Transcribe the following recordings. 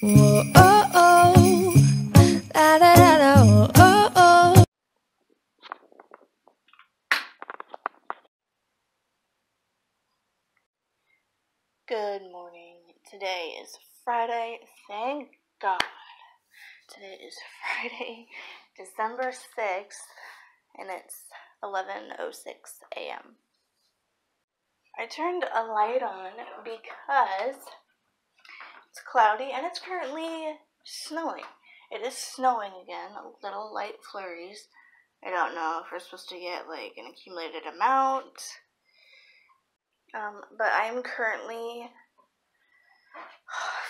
Whoa, oh, oh. Da, da, da, da, oh, oh, oh. Good morning. Today is Friday. Thank God. Today is Friday, December 6th, and it's 11:06 a.m. I turned a light on because it's cloudy and it's currently snowing. It is snowing again, little light flurries. I don't know if we're supposed to get like an accumulated amount. But I'm currently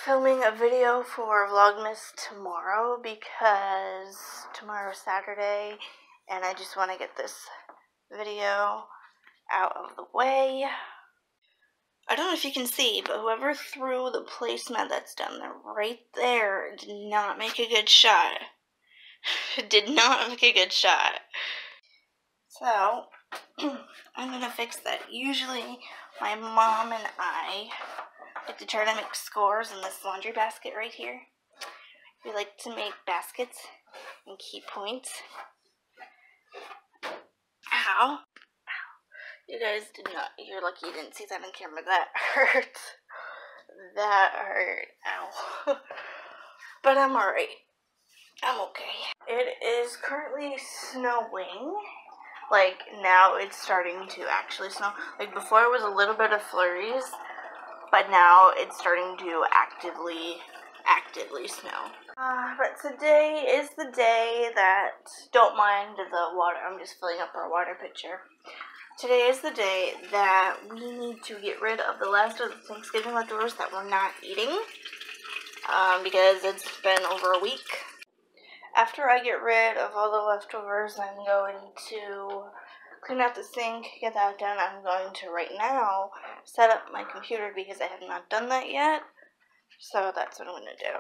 filming a video for Vlogmas tomorrow because tomorrow's Saturday and I just want to get this video out of the way. I don't know if you can see, but whoever threw the placemat that's down there right there did not make a good shot. Did not make a good shot. So, I'm gonna fix that. Usually, my mom and I like to try to make scores in this laundry basket right here. We like to make baskets and keep points. Ow. You guys did not, you're lucky you didn't see that on camera. That hurt. That hurt. Ow. But I'm alright. I'm okay. It is currently snowing. Like, now it's starting to actually snow. Like, before it was a little bit of flurries, but now it's starting to actively snow. But today is the day that, don't mind the water, I'm just filling up our water pitcher. Today is the day that we need to get rid of the last of the Thanksgiving leftovers that we're not eating, because it's been over a week. After I get rid of all the leftovers, I'm going to clean out the sink, get that done. I'm going to, right now, set up my computer because I have not done that yet. So that's what I'm going to do.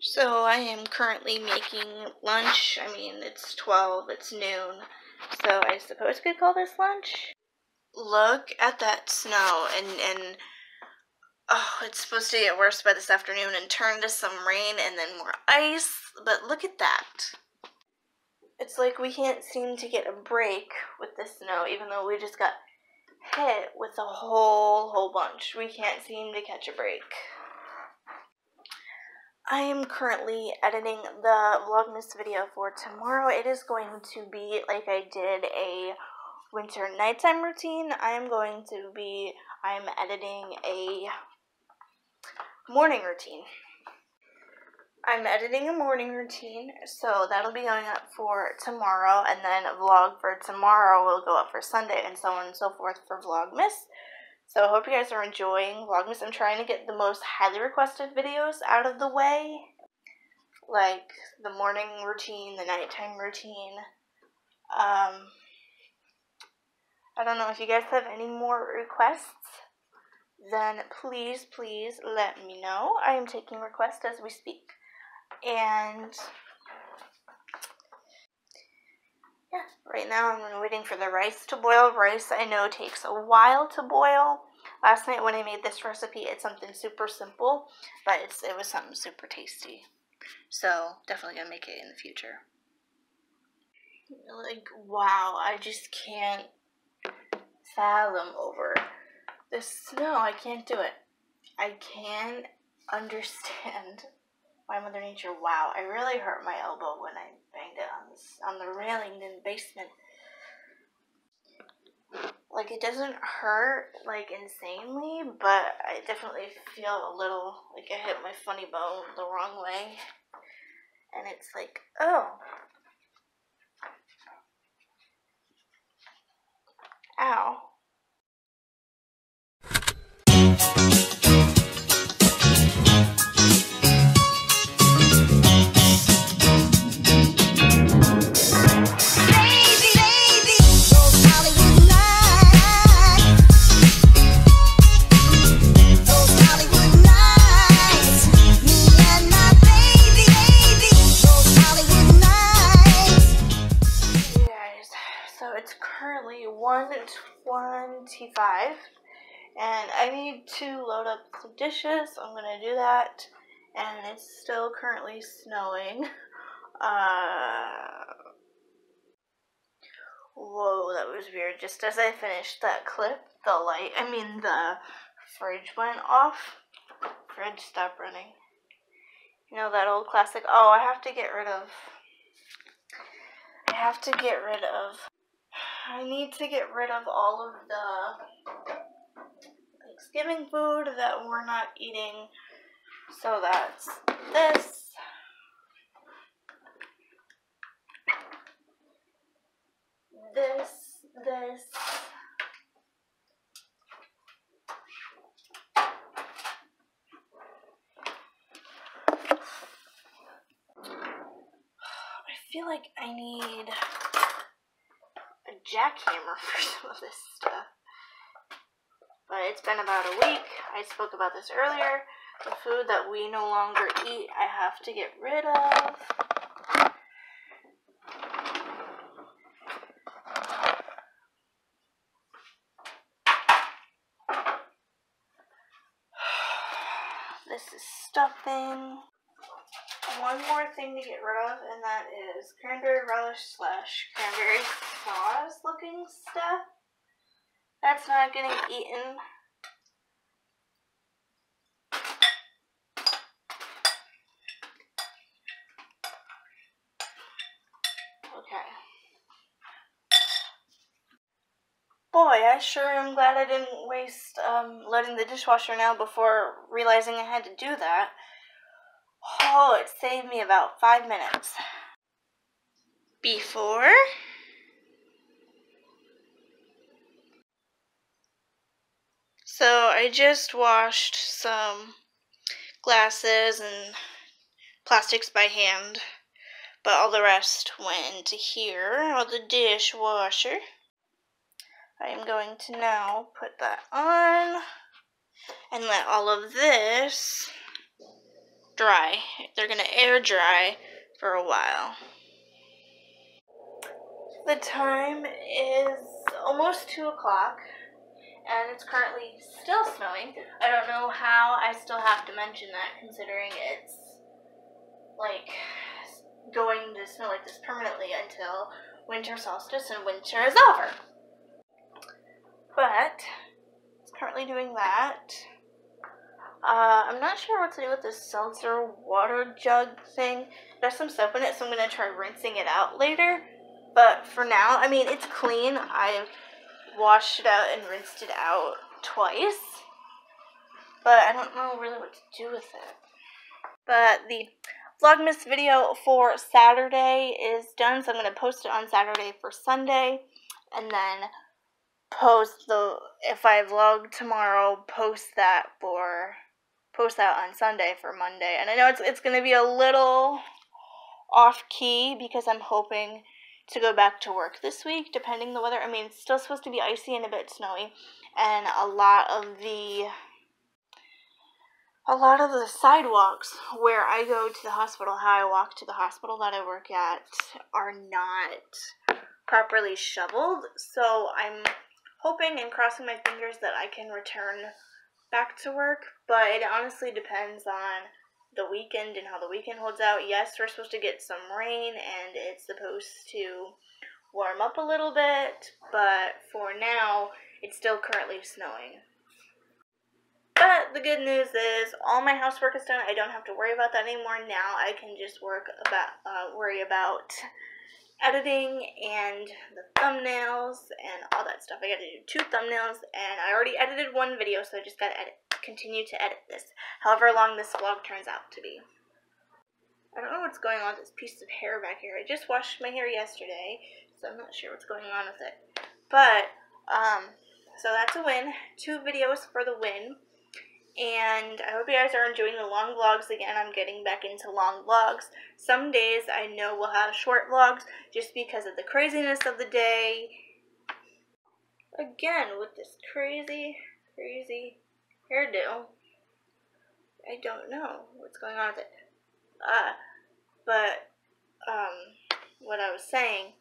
So I am currently making lunch. I mean, it's 12, it's noon. So I suppose we could call this lunch. Look at that snow, and oh, it's supposed to get worse by this afternoon and turn to some rain and then more ice, but look at that. It's like we can't seem to get a break with the snow, even though we just got hit with a whole bunch. We can't seem to catch a break. I am currently editing the Vlogmas video for tomorrow. It is going to be like I did a winter nighttime routine. I'm editing a morning routine. I'm editing a morning routine, so that'll be going up for tomorrow, and then a vlog for tomorrow will go up for Sunday, and so on and so forth for Vlogmas. So I hope you guys are enjoying Vlogmas. I'm trying to get the most highly requested videos out of the way, like the morning routine, the nighttime routine. I don't know if you guys have any more requests, then please let me know. I am taking requests as we speak. And yeah, right now I'm waiting for the rice to boil. Rice, I know, takes a while to boil. Last night when I made this recipe, it's something super simple, but it was something super tasty. So definitely gonna make it in the future. Like, wow, I just can't fathom over this snow. I can't do it. I can't understand why Mother Nature. Wow, I really hurt my elbow when I banged it on the railing in the basement. Like, it doesn't hurt, like, insanely, but I definitely feel a little, like I hit my funny bone the wrong way. And it's like, oh. Ow. currently 1:25, and I need to load up some dishes. So I'm gonna do that, and it's still currently snowing. Whoa, that was weird. Just as I finished that clip, the fridge went off. Fridge, stop running. You know, that old classic. Oh, I need to get rid of all of the Thanksgiving food that we're not eating. So that's this. This. I feel like I need a jackhammer for some of this stuff. But it's been about a week. I spoke about this earlier. The food that we no longer eat, I have to get rid of. This is stuffing. One more thing to get rid of, and that is cranberry relish / cranberry sauce looking stuff. That's not getting eaten. Okay. Boy, I sure am glad I didn't waste loading the dishwasher now before realizing I had to do that. Oh, it saved me about 5 minutes. Before. So I just washed some glasses and plastics by hand, but all the rest went into here, or the dishwasher. I am going to now put that on and let all of this dry. They're going to air dry for a while. The time is almost 2 o'clock, and it's currently still snowing. I don't know how I still have to mention that, considering it's like going to snow like this permanently until winter solstice and winter is over. But it's currently doing that. I'm not sure what to do with this seltzer water jug thing. There's some soap in it, so I'm going to try rinsing it out later. But for now, I mean, it's clean. I've washed it out and rinsed it out twice. But I don't know really what to do with it. But the Vlogmas video for Saturday is done, so I'm going to post it on Saturday for Sunday. And then if I vlog tomorrow, post that on Sunday for Monday. And I know it's going to be a little off key because I'm hoping to go back to work this week, depending on the weather. I mean, it's still supposed to be icy and a bit snowy, and a lot of the sidewalks where I go to the hospital, how I walk to the hospital that I work at, are not properly shoveled. So I'm hoping and crossing my fingers that I can return back to work, but it honestly depends on the weekend and how the weekend holds out. Yes, we're supposed to get some rain, and it's supposed to warm up a little bit, but for now, it's still currently snowing. But the good news is all my housework is done. I don't have to worry about that anymore. Now I can just worry about editing and the thumbnails and all that stuff. I got to do 2 thumbnails, and I already edited 1 video, so I just got to continue to edit this, however long this vlog turns out to be. I don't know what's going on with this piece of hair back here. I just washed my hair yesterday, so I'm not sure what's going on with it. But, so that's a win. 2 videos for the win. And I hope you guys are enjoying the long vlogs again. I'm getting back into long vlogs. Some days I know we'll have short vlogs just because of the craziness of the day. Again, with this crazy hairdo. I don't know what's going on with it. But what I was saying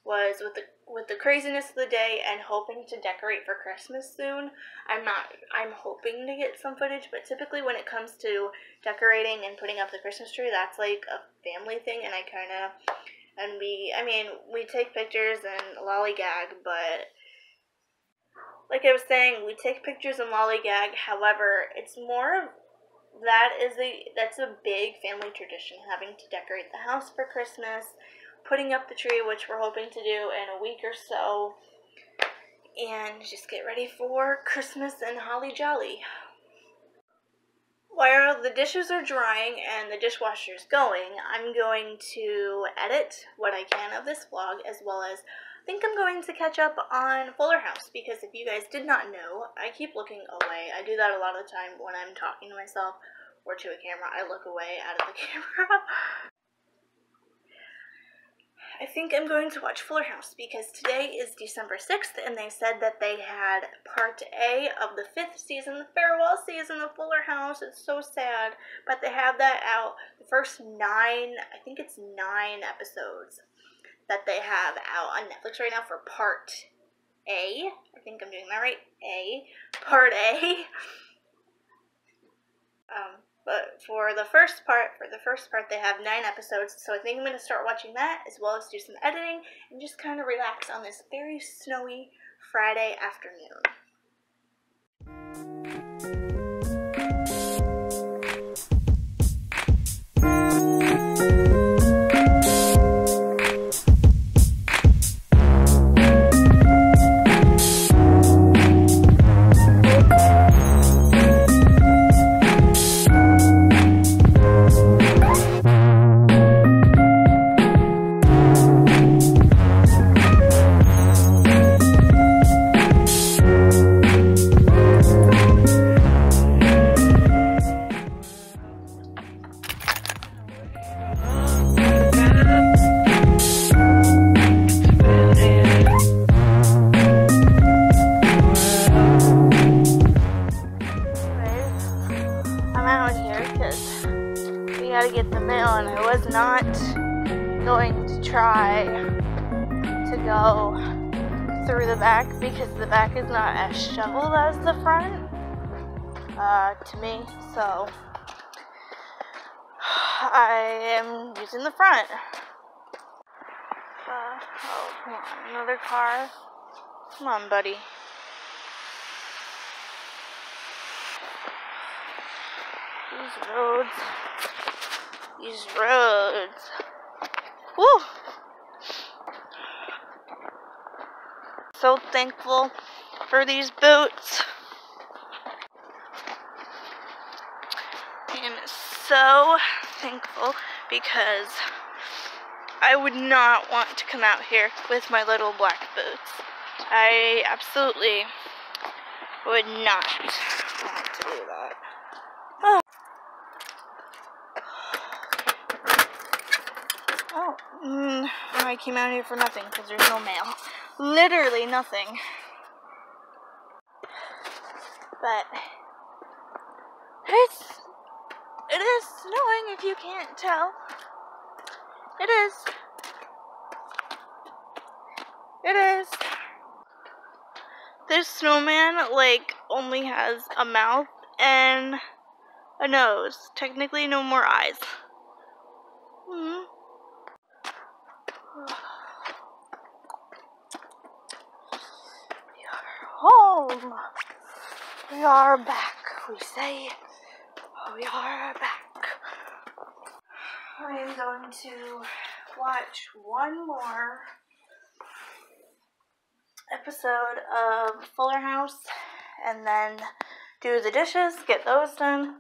was with the craziness of the day and hoping to decorate for Christmas soon. I'm hoping to get some footage, but typically when it comes to decorating and putting up the Christmas tree, that's like a family thing, and we take pictures and lollygag, but like I was saying, we take pictures and lollygag. However, it's more of that's a big family tradition, having to decorate the house for Christmas, putting up the tree, which we're hoping to do in a week or so, and just get ready for Christmas and holly jolly. While the dishes are drying and the dishwasher's going, I'm going to edit what I can of this vlog, as well as I think I'm going to catch up on Fuller House, because if you guys did not know, I keep looking away. I do that a lot of the time when I'm talking to myself or to a camera. I look away out of the camera. I think I'm going to watch Fuller House because today is December 6th, and they said that they had part A of the 5th season, the farewell season of Fuller House. It's so sad, but they have that out. The first 9, I think it's 9 episodes that they have out on Netflix right now for part A. I think I'm doing that right. Part A. But for the first part, they have 9 episodes, so I think I'm going to start watching that, as well as do some editing, and just kind of relax on this very snowy Friday afternoon. To get the mail, and I was not going to try to go through the back because the back is not as shoveled as the front to me, so I am using the front. Oh, come on, another car. Come on, buddy. These roads. Woo! So thankful for these boots. I am so thankful because I would not want to come out here with my little black boots. I absolutely would not want to do that. I came out here for nothing because there's no mail. Literally nothing. But it is snowing, if you can't tell. It is. It is. This snowman, like, only has a mouth and a nose. Technically no more eyes. Home. We are back, we say. We are back. I am going to watch one more episode of Fuller House and then do the dishes, get those done,